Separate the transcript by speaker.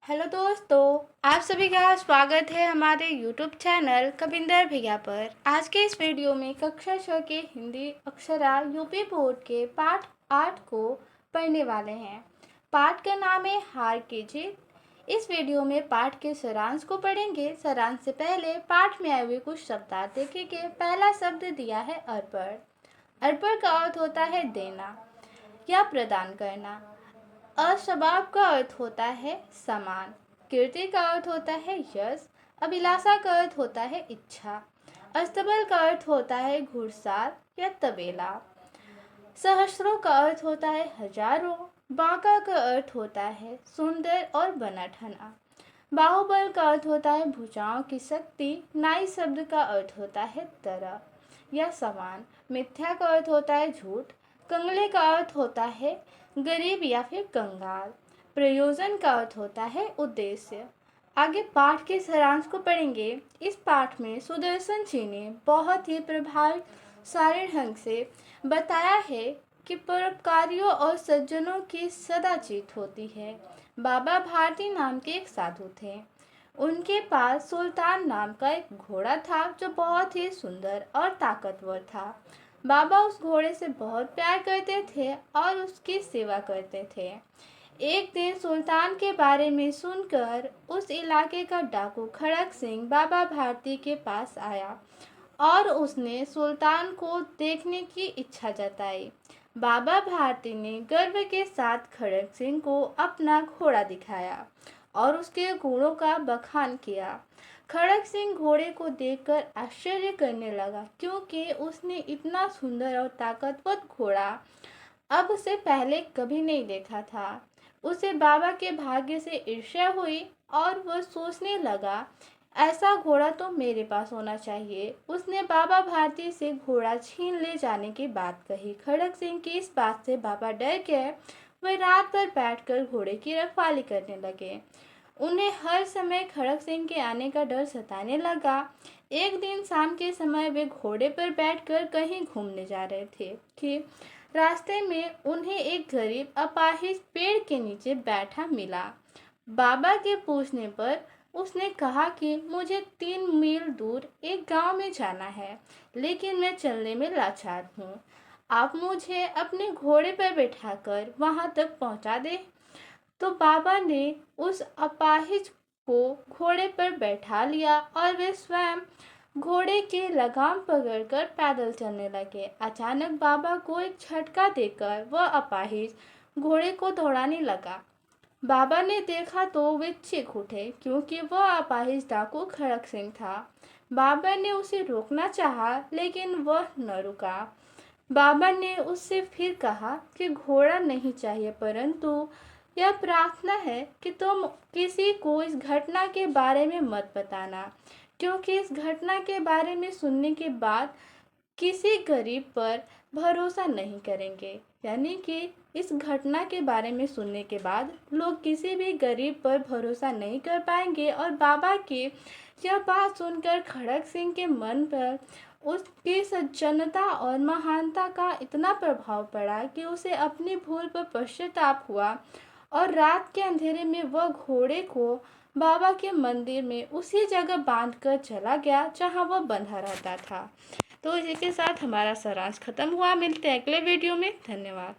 Speaker 1: Hello दोस्तों, आप सभी का स्वागत है हमारे यूट्यूब चैनल कविंदर भैया पर। आज के इस वीडियो में कक्षा 6 के हिंदी अक्षरा यूपी बोर्ड के पाठ 8 को पढ़ने वाले हैं। पाठ का नाम है हार की जीत। इस वीडियो में पाठ के सारांश को पढ़ेंगे। सारांश से पहले पाठ में आए हुए कुछ शब्दार्थ देखेंगे। पहला शब्द दिया है अर्पण। अर्पण का अर्थ होता है देना या प्रदान करना। अस्वभाव का अर्थ होता है समान। कीर्ति का अर्थ होता है यश। अभिलाषा का अर्थ होता है इच्छा। अस्तबल का अर्थ होता है घुड़साल या तबेला। सहस्रों का अर्थ होता है हजारों। बांका का अर्थ होता है सुंदर और बना ठना। बाहुबल का अर्थ होता है भुजाओं की शक्ति। नाई शब्द का अर्थ होता है तरह या समान। मिथ्या का अर्थ होता है झूठ। कंगले का अर्थ होता है गरीब या फिर कंगाल। प्रयोजन का अर्थ होता है उद्देश्य। आगे पाठ के सारांश को पढ़ेंगे। इस पाठ में सुदर्शन जी ने बहुत ही प्रभावशाली ढंग से बताया है कि परोपकारियों और सज्जनों की सदा जीत होती है। बाबा भारती नाम के एक साधु थे। उनके पास सुल्तान नाम का एक घोड़ा था जो बहुत ही सुंदर और ताकतवर था। बाबा उस घोड़े से बहुत प्यार करते थे और उसकी सेवा करते थे। एक दिन सुल्तान के बारे में सुनकर उस इलाके का डाकू खड़क सिंह बाबा भारती के पास आया और उसने सुल्तान को देखने की इच्छा जताई। बाबा भारती ने गर्व के साथ खड़क सिंह को अपना घोड़ा दिखाया और उसके गुणों का बखान किया। खड़क सिंह घोड़े को देखकर आश्चर्य करने लगा क्योंकि उसने इतना सुंदर और ताकतवर घोड़ा अब से पहले कभी नहीं देखा था। उसे बाबा के भाग्य से ईर्ष्या हुई और वह सोचने लगा, ऐसा घोड़ा तो मेरे पास होना चाहिए। उसने बाबा भारती से घोड़ा छीन ले जाने की बात कही। खड़क सिंह की इस बात से बाबा डर गए। वे रात भर बैठकर घोड़े की रखवाली करने लगे। उन्हें हर समय खड़क सिंह के आने का डर सताने लगा। एक दिन शाम के समय वे घोड़े पर बैठकर कहीं घूमने जा रहे थे कि रास्ते में उन्हें एक गरीब अपाहिज पेड़ के नीचे बैठा मिला। बाबा के पूछने पर उसने कहा कि मुझे 3 मील दूर एक गांव में जाना है, लेकिन मैं चलने में लाचार हूँ। आप मुझे अपने घोड़े पर बैठाकर वहां तक पहुंचा दें। तो बाबा ने उस अपाहिज को घोड़े पर बैठा लिया और वे स्वयं घोड़े के लगाम पकड़कर पैदल चलने लगे। अचानक बाबा को एक झटका देकर वह अपाहिज घोड़े को दौड़ाने लगा। बाबा ने देखा तो वे चीख उठे क्योंकि वह अपाहिज डाकू खड़क सिंह था। बाबा ने उसे रोकना चाहा लेकिन वह न रुका। बाबा ने उससे फिर कहा कि घोड़ा नहीं चाहिए, परंतु यह प्रार्थना है कि तुम किसी को इस घटना के बारे में मत बताना, क्योंकि इस घटना के बारे में सुनने के बाद किसी गरीब पर भरोसा नहीं करेंगे। यानी कि इस घटना के बारे में सुनने के बाद लोग किसी भी गरीब पर भरोसा नहीं कर पाएंगे। और बाबा की यह बात सुनकर खड़क सिंह के मन पर उसकी सज्जनता और महानता का इतना प्रभाव पड़ा कि उसे अपनी भूल पर पश्चाताप हुआ और रात के अंधेरे में वह घोड़े को बाबा के मंदिर में उसी जगह बांधकर चला गया जहां वह बंधा रहता था। तो इसी के साथ हमारा सारांश खत्म हुआ। मिलते हैं अगले वीडियो में। धन्यवाद।